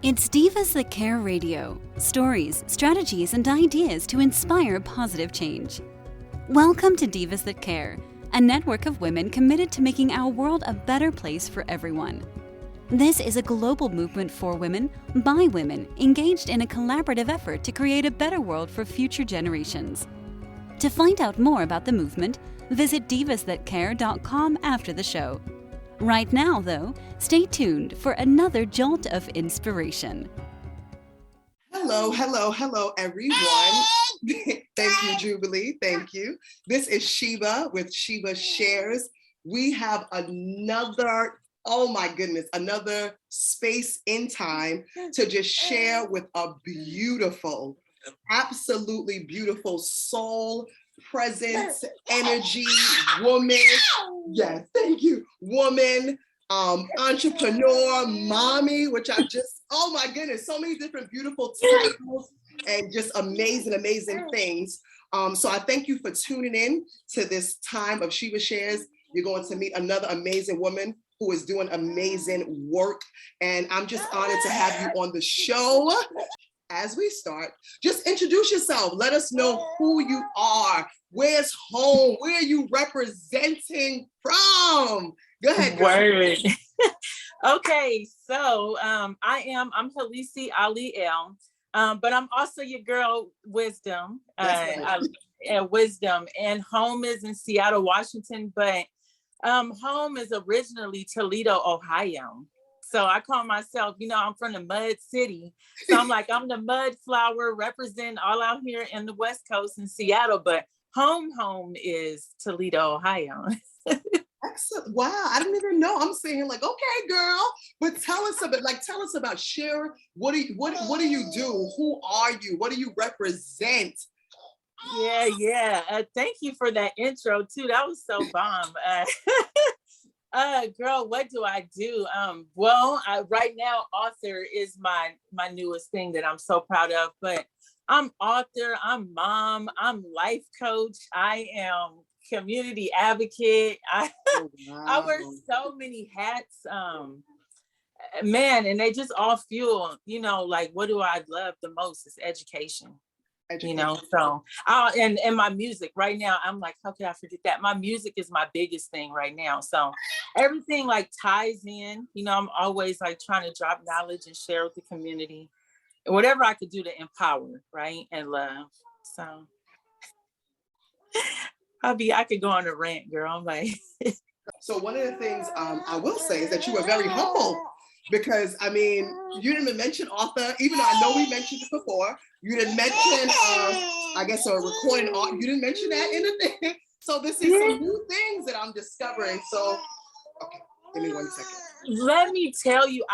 It's Divas That Care Radio. Stories, strategies, and ideas to inspire positive change. Welcome to Divas That Care, a network of women committed to making our world a better place for everyone. This is a global movement for women, by women, engaged in a collaborative effort to create a better world for future generations. To find out more about the movement, visit divasthatcare.com after the show. Right now, though, stay tuned for another jolt of inspiration. Hello, everyone. Thank you, Jubilee. Thank you. This is Sheba with Sheba Shares. We have another space in time to just share with a beautiful, absolutely beautiful soul, presence, energy, woman. Yes, thank you. Woman, entrepreneur, mommy, which I just, oh my goodness, so many different beautiful titles and just amazing things. So I thank you for tuning in to this time of Sheba Shares. You're going to meet another amazing woman who is doing amazing work. And I'm just honored to have you on the show. As we start, just introduce yourself. Let us know who you are. Where's home? Where are you representing from? Go ahead, girl. Word. Okay, so I'm Halisi Ali El, but I'm also your girl Wisdom. Wisdom, and home is in Seattle, Washington, but home is originally Toledo, Ohio. So I call myself, I'm from the Mud City. So I'm the mud flower, represent all out here in the West Coast in Seattle, but home is Toledo, Ohio. Excellent. Wow, I didn't even know. I'm saying okay, girl, but tell us about share. What do you do? Who are you? What do you represent? Yeah. Thank you for that intro too. That was so bomb. Girl, what do I do? Right now, author is my newest thing that I'm so proud of, but I'm author, I'm mom, I'm life coach, I am community advocate. I wear so many hats, man, and they just all fuel, what do I love the most is education. So and my music right now, I'm like, how could I forget that? My music is my biggest thing right now. So everything ties in, I'm always trying to drop knowledge and share with the community, whatever I could do to empower, right? And love. So I could go on a rant, girl. I'm like, so one of the things I will say is that you were very humble. Because you didn't even mention author, even though I know we mentioned it before. You didn't mention, a recording art. You didn't mention that in the thing. So this is some new things that I'm discovering. So, okay, give me 1 second. Let me tell you,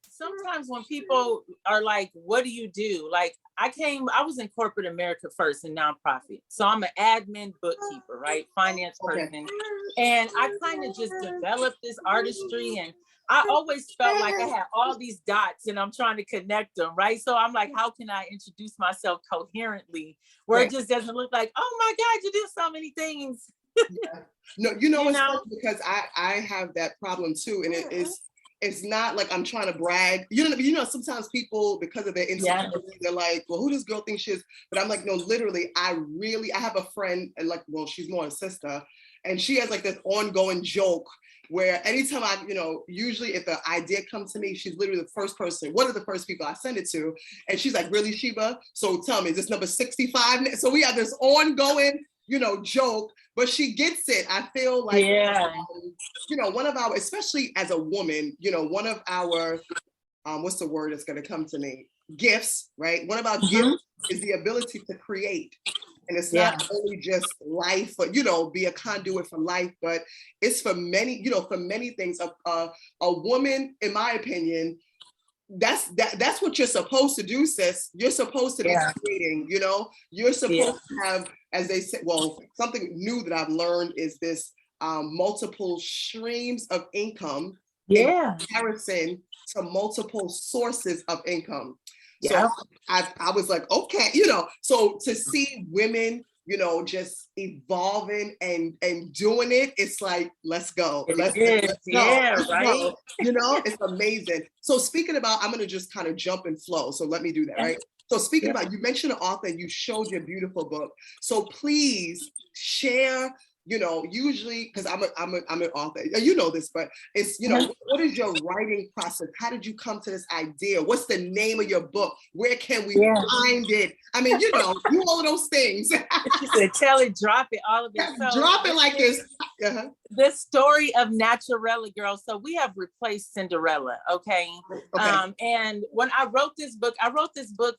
sometimes when people are like, what do you do? I was in corporate America first in nonprofit. So I'm an admin bookkeeper, right? Finance person. And I kind of just developed this artistry, and I always felt like I had all these dots and I'm trying to connect them, right? So I'm like, how can I introduce myself coherently where it just doesn't look like, oh my God, you do so many things. No, it's funny because I have that problem too. And it's not like I'm trying to brag. Sometimes people, because of their insecurity, they're like, well, who does girl think she is? But I'm like, no, literally, I have a friend, and she's more a sister, and she has this ongoing joke where anytime usually if the idea comes to me, she's literally one of the first people I send it to. And she's like, really, Sheba? So tell me, is this number 65? So we have this ongoing, joke, but she gets it. I feel like, one of our, especially as a woman, one of our, what's the word that's going to come to me? Gifts, right? One of our gifts is the ability to create. And it's not only just life, but, be a conduit for life, but it's for many things. A woman, in my opinion, that's what you're supposed to do, sis. You're supposed to be creating, you're supposed to have, as they say, something new that I've learned is this multiple streams of income in comparison to multiple sources of income. So I was like, okay, so to see women just evolving and doing it. It's like, let's go. Let's go. Yeah, let's right. go. It's amazing. So speaking about, I'm going to just kind of jump and flow. So let me do that, right? So speaking about, you mentioned an author and you showed your beautiful book. So please share, usually, because I'm an author, you know this, but it's, what is your writing process? How did you come to this idea? What's the name of your book? Where can we find it? I mean, do all of those things. She said, tell it, drop it, all of it. So drop it like this. The story of Naturella Girl. So we have replaced Cinderella, okay? And when I wrote this book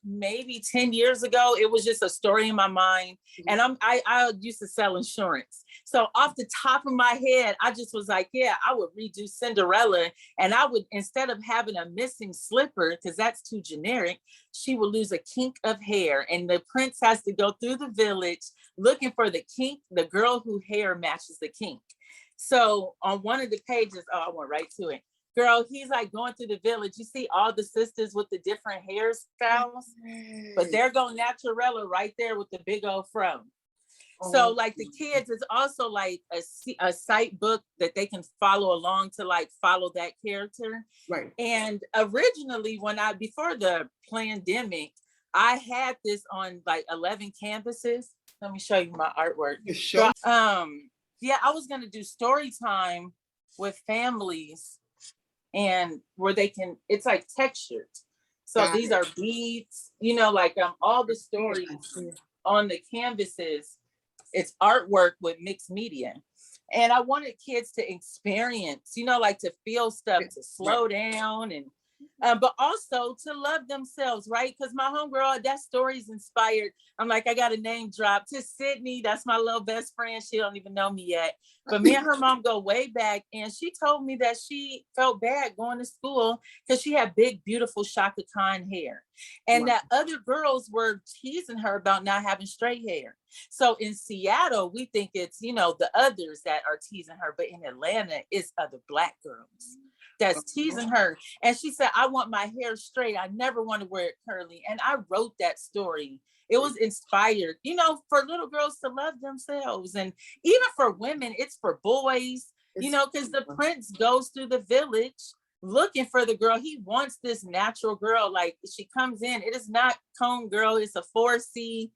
maybe 10 years ago. It was just a story in my mind. And I used to sell insurance. So off the top of my head, I just was like, yeah, I would redo Cinderella. And I would, instead of having a missing slipper, because that's too generic, she would lose a kink of hair. And the prince has to go through the village looking for the kink, the girl whose hair matches the kink. So on one of the pages, I went right to it. Girl, he's like going through the village. You see all the sisters with the different hairstyles, but there go Naturella right there with the big old fro. So like the kids, it's also like a sight book that they can follow along to like follow that character. Right. And originally before the pandemic, I had this on like 11 canvases. Let me show you my artwork. Sure. I was going to do story time with families and where it's like textured. So these are beads, like all the stories on the canvases. It's artwork with mixed media. And I wanted kids to experience, like to feel stuff, to slow down and but also to love themselves, right? Because my homegirl, that story's inspired. I'm like, I got a name drop to Sydney. That's my little best friend. She don't even know me yet. But me and her mom go way back. And she told me that she felt bad going to school because she had big, beautiful Shaka Khan hair. And that other girls were teasing her about not having straight hair. So in Seattle, we think it's, the others that are teasing her. But in Atlanta, it's other Black girls that's teasing her. And she said, I want my hair straight. I never want to wear it curly. And I wrote that story. It was inspired, for little girls to love themselves. And even for women, it's for boys, because the prince goes through the village looking for the girl. He wants this natural girl. Like she comes in, it is not comb girl. It's a 4C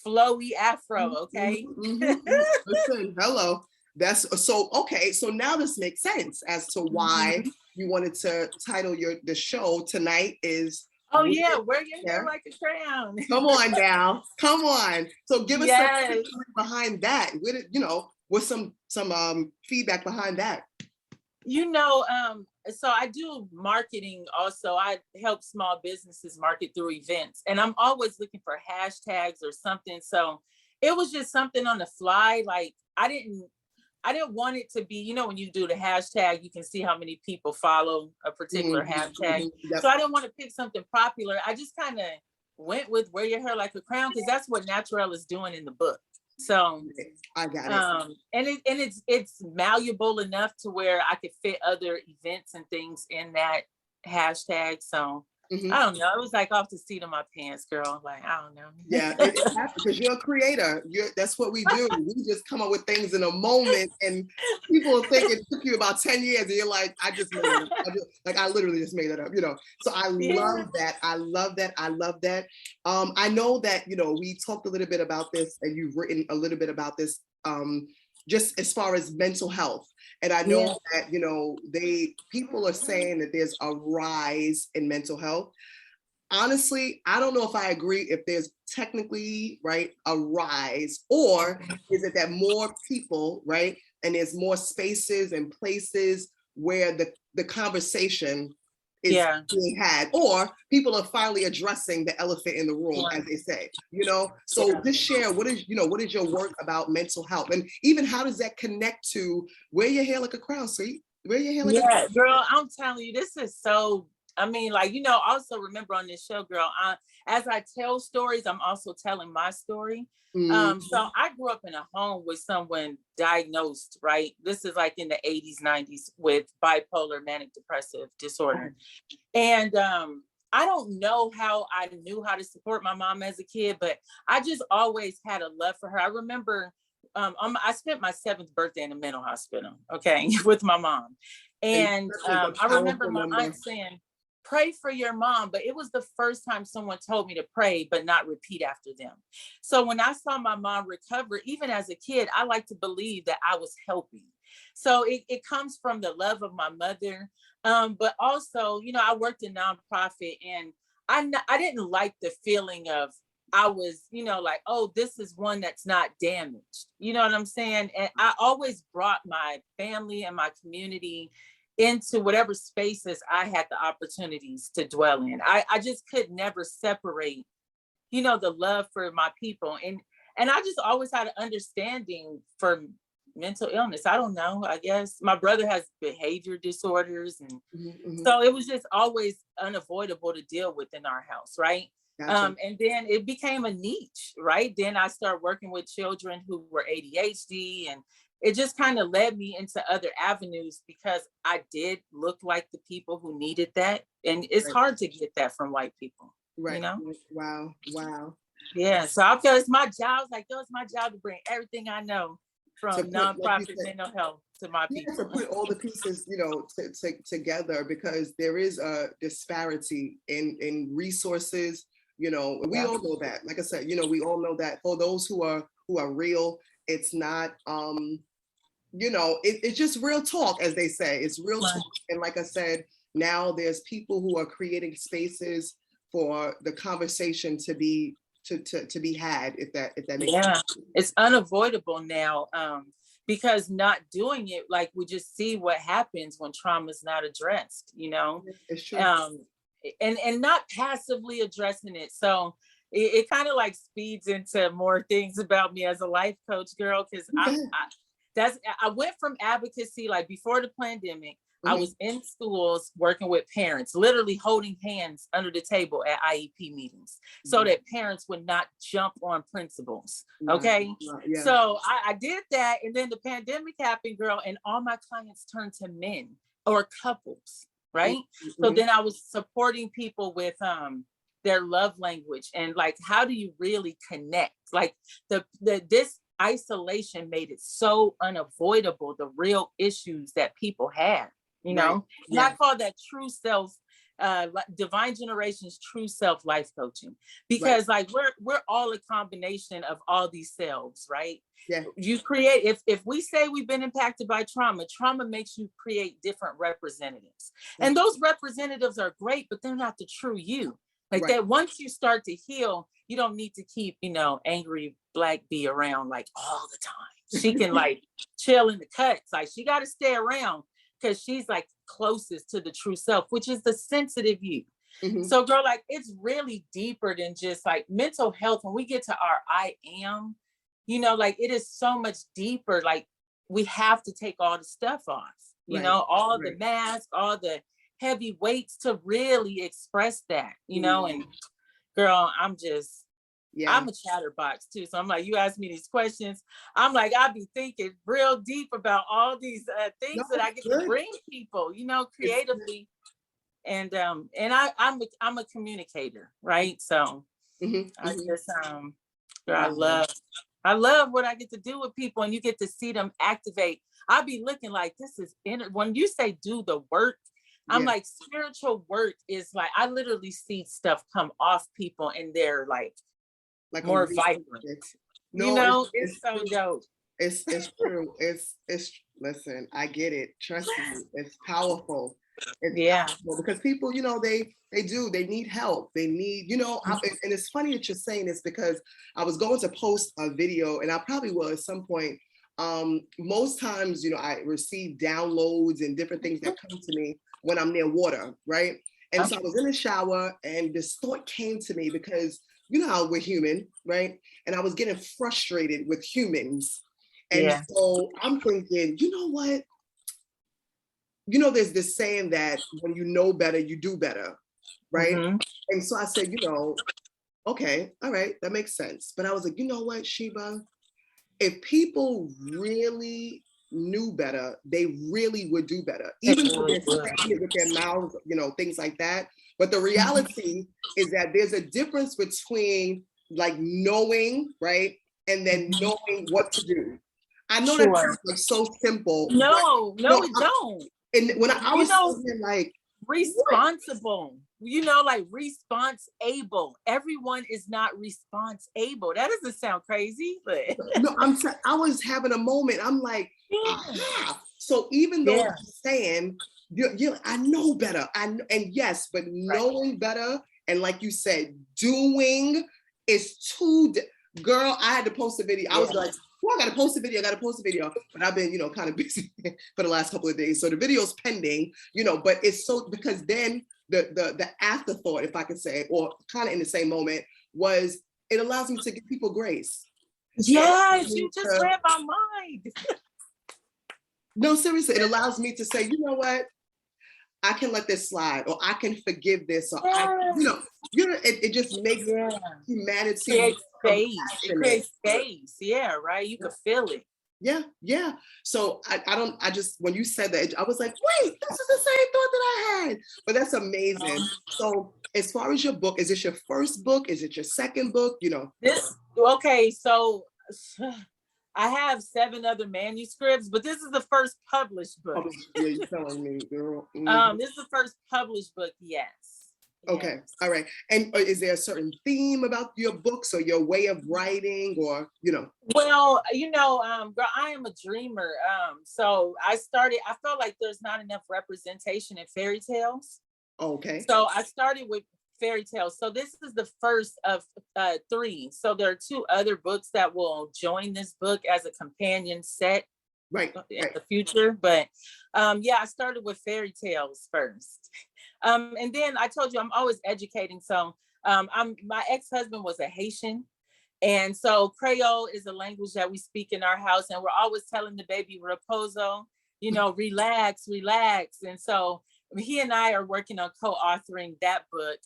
flowy afro. Okay. Listen, hello. That's so okay. So now this makes sense as to why you wanted to title the show tonight is wear your hair like a crown. Come on now. Come on. So give us some behind that. With some feedback behind that. So I do marketing also. I help small businesses market through events. And I'm always looking for hashtags or something. So it was just something on the fly. Like I didn't want it to be, when you do the hashtag, you can see how many people follow a particular hashtag. Yep. So I didn't want to pick something popular. I just kind of went with wear your hair like a crown because that's what Naturella is doing in the book. So I got it. And it's malleable enough to where I could fit other events and things in that hashtag. So I don't know. It was like off the seat of my pants, girl. Like, I don't know. Yeah, it happens because you're a creator. That's what we do. We just come up with things in a moment, and people think it took you about 10 years, and you're like, I just made it up. I literally just made it up, So I love that. I love that. I love that. I know that, we talked a little bit about this, and you've written a little bit about this, just as far as mental health. And I know that, people are saying that there's a rise in mental health. Honestly, I don't know if I agree if there's technically, a rise, or is it that more people, and there's more spaces and places where the conversation is being had, or people are finally addressing the elephant in the room, as they say, So just share, what is your work about mental health, and even how does that connect to wear your hair like a crown, sweet? Wear your hair like a crown. Girl, I'm telling you, this is so. I mean, also remember on this show, girl, as I tell stories, I'm also telling my story. So I grew up in a home with someone diagnosed, right? This is like in the 80s, 90s with bipolar manic depressive disorder. And I don't know how I knew how to support my mom as a kid, but I just always had a love for her. I remember I spent my 7th birthday in a mental hospital, okay, with my mom. And I remember my aunt saying, pray for your mom. But it was the first time someone told me to pray, but not repeat after them. So when I saw my mom recover, even as a kid, I like to believe that I was helping. So it comes from the love of my mother. But also, you know, I worked in nonprofit, and I didn't like the feeling of, I was, you know, like, oh, this is one that's not damaged. You know what I'm saying? And I always brought my family and my community into whatever spaces I had the opportunities to dwell in. I just could never separate, you know, the love for my people. And I just always had an understanding for mental illness. I don't know, I guess my brother has behavior disorders. And so it was just always unavoidable to deal with in our house, right? Gotcha. And then it became a niche, right? Then I started working with children who were ADHD, and it just kind of led me into other avenues because I did look like the people who needed that. And it's hard to get that from white people, you know? Wow. Yeah, so I feel it's my job. Like, it's my job to bring everything I know from nonprofit mental health to my people. To put all the pieces, you know, together, because there is a disparity in resources. You know, we all know that. Like I said, you know, we all know that for those who are real, it's not, you know, it's just real talk, as they say. It's real talk. And like I said, now there's people who are creating spaces for the conversation to be had, if that makes sense. It's unavoidable now, because not doing it, like, we just see what happens when trauma is not addressed, you know. It's true. And not passively addressing it. So it kind of like speeds into more things about me as a life coach, girl, because I went from advocacy, like before the pandemic. I was in schools working with parents, literally holding hands under the table at IEP meetings so that parents would not jump on principals. Okay. So I did that. And then the pandemic happened, girl, and all my clients turned to men or couples. Right. So then I was supporting people with their love language, and like, how do you really connect? Like this isolation made it so unavoidable, the real issues that people have. You know, and I call that true self, Divine Generations true self life coaching, because like we're all a combination of all these selves, right? Yeah. You create, if we say we've been impacted by trauma makes you create different representatives. And those representatives are great, but they're not the true you. Like that, once you start to heal, you don't need to keep, you know, angry Black B around like all the time. She can like chill in the cuts. Like, she got to stay around, because she's like closest to the true self, which is the sensitive you. So girl, like, it's really deeper than just like mental health. When we get to our I am, you know, like, it is so much deeper. Like, we have to take all the stuff off, you know, all the masks, all the heavy weights to really express that, you know. And girl, I'm a chatterbox too. So I'm like, you ask me these questions, I'm like, I'll be thinking real deep about all these things that I get to bring people, you know, creatively. And I'm a communicator, right? So I just girl, I love what I get to do with people, and you get to see them activate. I'll be looking like, this is when you say do the work, I'm like, spiritual work is like, I literally see stuff come off people, and they're like more vibrant. No, you know, it's so dope. It's true. It's listen, I get it. Trust me, it's powerful. It's powerful, because people, you know, they need help. They need, you know, and it's funny that you're saying this, because I was going to post a video, and I probably will at some point. Most times, you know, I receive downloads and different things that come to me when I'm near water, right? And so I was in the shower, and this thought came to me, because you know how we're human, right? And I was getting frustrated with humans. And so I'm thinking, you know what? You know, there's this saying that when you know better, you do better, right? And so I said, you know, okay, all right, that makes sense. But I was like, you know what, Sheba? If people really knew better, they really would do better. Even though they're saying it with their mouths, you know, things like that. But the reality is that there's a difference between like knowing, right? And then knowing what to do. I know that sounds like so simple. No, it don't. And when I was thinking like responsible, like response-able. Everyone is not response-able. That doesn't sound crazy, but no, I was having a moment. I'm like, so even though I'm saying, I know better. And yes, but knowing better and like you said, doing is too. Girl, I had to post a video. I was like, I gotta post a video. But I've been, kind of busy for the last couple of days. So the video's pending, but it's so, because then the afterthought, if I could say, or kind of in the same moment, was it allows me to give people grace. Yes, you just read my mind. No, seriously, it allows me to say, you know what? I can let this slide, or I can forgive this, or it just makes humanity create space. It creates space. Yeah, right. You can feel it. Yeah. So I just, when you said that, I was like, wait, this is the same thought that I had. But that's amazing. So as far as your book, is this your first book? Is it your second book? So I have 7 other manuscripts, but this is the first published book. Yeah, you're telling me, girl. This is the first published book, yes. Okay, all right. And is there a certain theme about your books or your way of writing, or Well, girl, I am a dreamer. So I felt like there's not enough representation in fairy tales. Okay. So I started with fairy tales. So this is the first of 3. So there are 2 other books that will join this book as a companion set in the future. But I started with fairy tales first. And then I told you I'm always educating. So my ex-husband was a Haitian. And so Creole is a language that we speak in our house. And we're always telling the baby reposo, relax. And so he and I are working on co-authoring that book.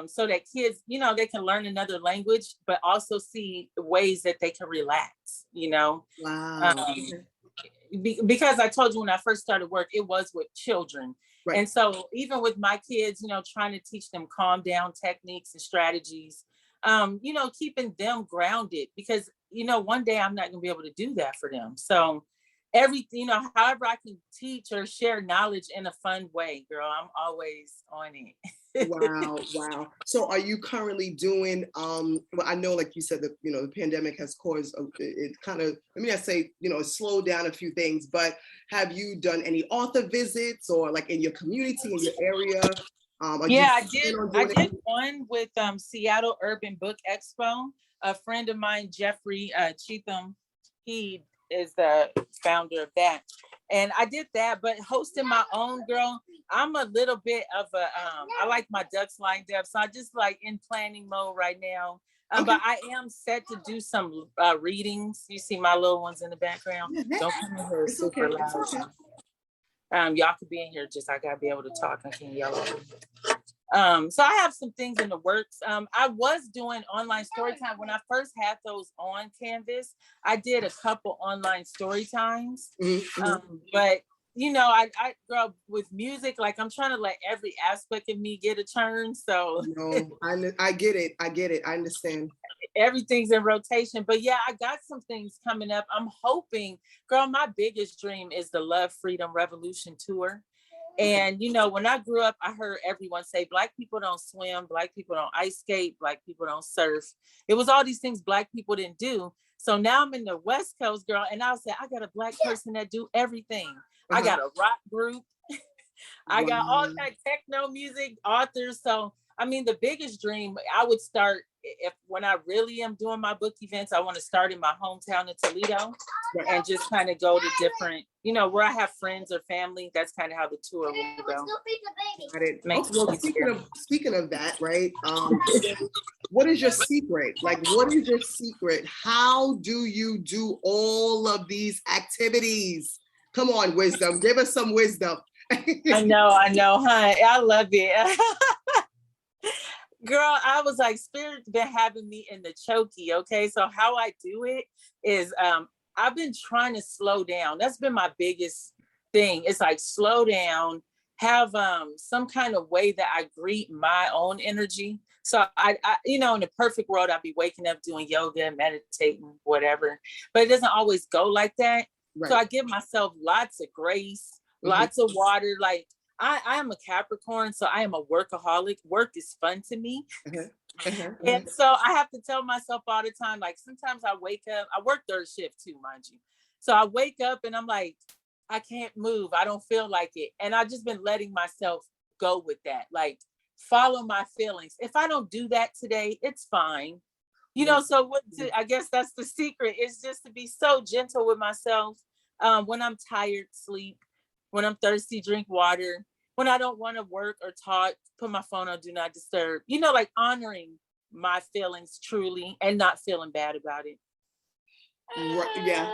So that kids, they can learn another language, but also see ways that they can relax, Wow. Because I told you when I first started work, it was with children. Right. And so even with my kids, trying to teach them calm down techniques and strategies, keeping them grounded, because, one day I'm not going to be able to do that for them. So everything, however I can teach or share knowledge in a fun way, girl, I'm always on it. Wow. So are you currently doing, well, I know, like you said, that, the pandemic has caused, it kind of, it slowed down a few things, but have you done any author visits, or like in your community, in your area? I did one with Seattle Urban Book Expo. A friend of mine, Jeffrey Cheatham, he is the founder of that. And I did that, but hosting my own, girl, I'm a little bit of I like my ducks lined up. So I just like in planning mode right now. Okay. But I am set to do some readings. You see my little ones in the background? Don't come in here super loud. Y'all could be in here, just I gotta be able to talk. I can't yell over. So I have some things in the works. I was doing online story time when I first had those on Canvas. I did a couple online story times, but I grew up with music. Like I'm trying to let every aspect of me get a turn. So no, I get it. I understand. Everything's in rotation, but yeah, I got some things coming up. I'm hoping, girl, my biggest dream is the Love Freedom Revolution tour. And, when I grew up, I heard everyone say, Black people don't swim, Black people don't ice skate, Black people don't surf. It was all these things Black people didn't do. So now I'm in the West Coast, girl, and I'll say, I got a Black person that do everything. I got a rock group. I got all that techno music, authors. So, the biggest dream, I would start, when I really am doing my book events, I want to start in my hometown of Toledo and just kind of go to different, where I have friends or family. That's kind of how the tour will go. Well, speaking of that, right? What is your secret? Like, what is your secret? How do you do all of these activities? Come on, wisdom. Give us some wisdom. I know, huh? I love it. Girl, I was like, Spirit's been having me in the chokey, okay? So how I do it is I've been trying to slow down. That's been my biggest thing. It's like slow down, have some kind of way that I greet my own energy. So I in the perfect world, I'd be waking up doing yoga, meditating, whatever, but it doesn't always go like that. Right. So I give myself lots of grace, lots of water. Like I am a Capricorn, so I am a workaholic. Work is fun to me. And so I have to tell myself all the time, like sometimes I wake up, I work third shift too, mind you. So I wake up and I'm like, I can't move. I don't feel like it. And I've just been letting myself go with that. Like, follow my feelings. If I don't do that today, it's fine. So I guess that's the secret, is just to be so gentle with myself. When I'm tired, sleep. When I'm thirsty, drink water. When I don't want to work or talk, put my phone on do not disturb. Like honoring my feelings truly and not feeling bad about it. Right, yeah,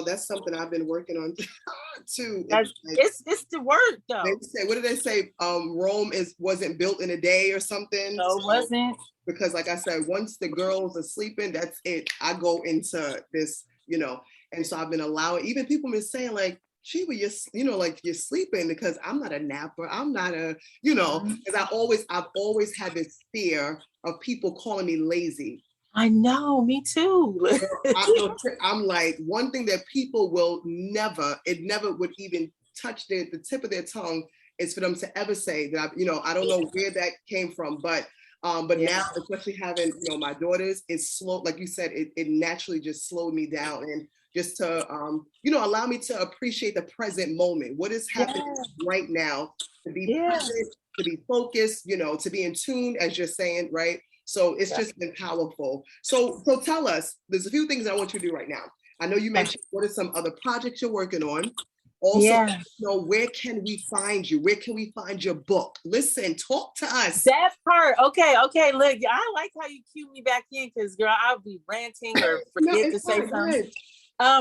that's something I've been working on too. It's the work though. What did they say? Rome wasn't built in a day or something. No, it wasn't. Because like I said, once the girls are sleeping, that's it. I go into this, and so I've been allowing, even people been saying like, Sheba, you're sleeping, because I'm not a napper. I'm not because I've always had this fear of people calling me lazy. I know, me too. I'm like, one thing that people will never would even touch the tip of their tongue is for them to ever say that, I don't know where that came from, but now, especially having, my daughters, it's slow. Like you said, it naturally just slowed me down, and just to, allow me to appreciate the present moment. What is happening right now, to be present, to be focused, to be in tune, as you're saying, right? So it's just been powerful. So tell us, there's a few things I want you to do right now. I know you mentioned what are some other projects you're working on. Also, where can we find you? Where can we find your book? Listen, talk to us. That part. Okay. Look, I like how you cue me back in, because girl, I'll be ranting or forget to say something.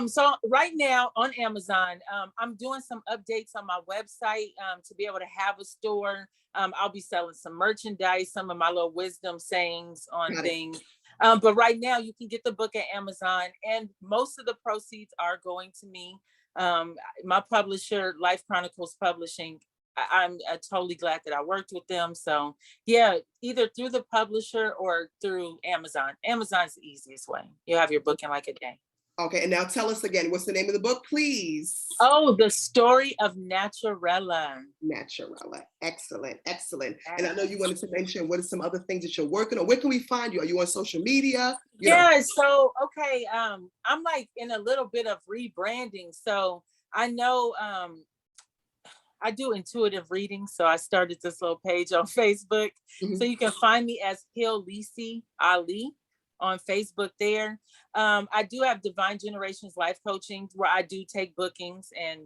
So right now on Amazon, I'm doing some updates on my website to be able to have a store. I'll be selling some merchandise, some of my little wisdom sayings on things. But right now you can get the book at Amazon, and most of the proceeds are going to me. My publisher, Life Chronicles Publishing, I'm totally glad that I worked with them. So yeah, either through the publisher or through Amazon. Amazon's the easiest way. You'll have your book in like a day. Okay, and now tell us again, what's the name of the book, please? Oh, The Story of Naturella. Excellent. And I know you wanted to mention what are some other things that you're working on. Where can we find you? Are you on social media? So, okay, I'm like in a little bit of rebranding. So I know I do intuitive reading. So I started this little page on Facebook. So you can find me as Halisi Ali on Facebook there. I do have Divine Generations Life Coaching, where I do take bookings and,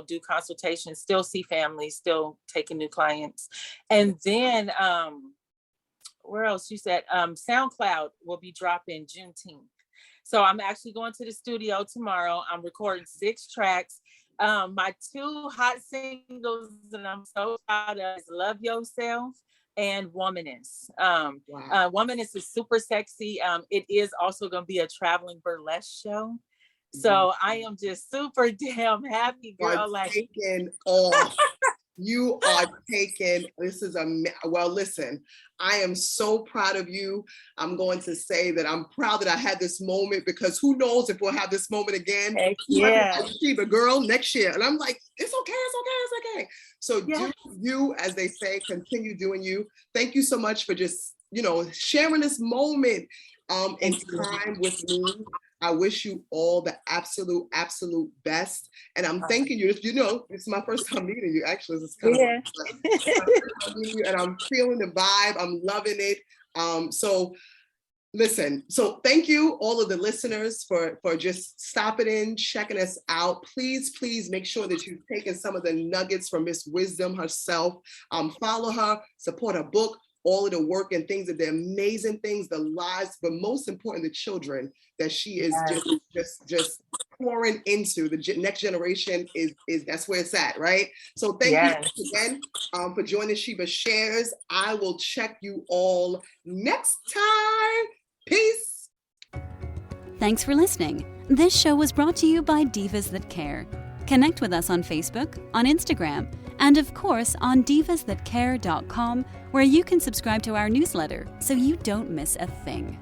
do consultations, still see families, still taking new clients. And then, where else? You said SoundCloud will be dropping Juneteenth. So I'm actually going to the studio tomorrow. I'm recording 6 tracks. My 2 hot singles that I'm so proud of is Love Yourself and Womaness. Womaness is super sexy. It is also going to be a traveling burlesque show. So I am just super damn happy, girl. You are taking, listen, I am so proud of you. I'm going to say that I'm proud that I had this moment, because who knows if we'll have this moment again. Heck yeah. Sheba, girl, next year. And I'm like, it's okay. So do you, as they say, continue doing you. Thank you so much for just, sharing this moment in time with me. I wish you all the absolute best. And I'm thanking you. This is my first time meeting you. Actually, this is kind of and I'm feeling the vibe. I'm loving it. So listen, so thank you all of the listeners for just stopping in, checking us out. Please make sure that you've taken some of the nuggets from Miss Wisdom herself. Follow her, support her book, all of the work and things, the amazing things, the lives, but most important, the children that she is just pouring into. The next generation is that's where it's at, right? So thank you again for joining Sheba Shares. I will check you all next time. Peace. Thanks for listening. This show was brought to you by Divas That Care. Connect with us on Facebook, on Instagram, And of course on divasthatcare.com, where you can subscribe to our newsletter so you don't miss a thing.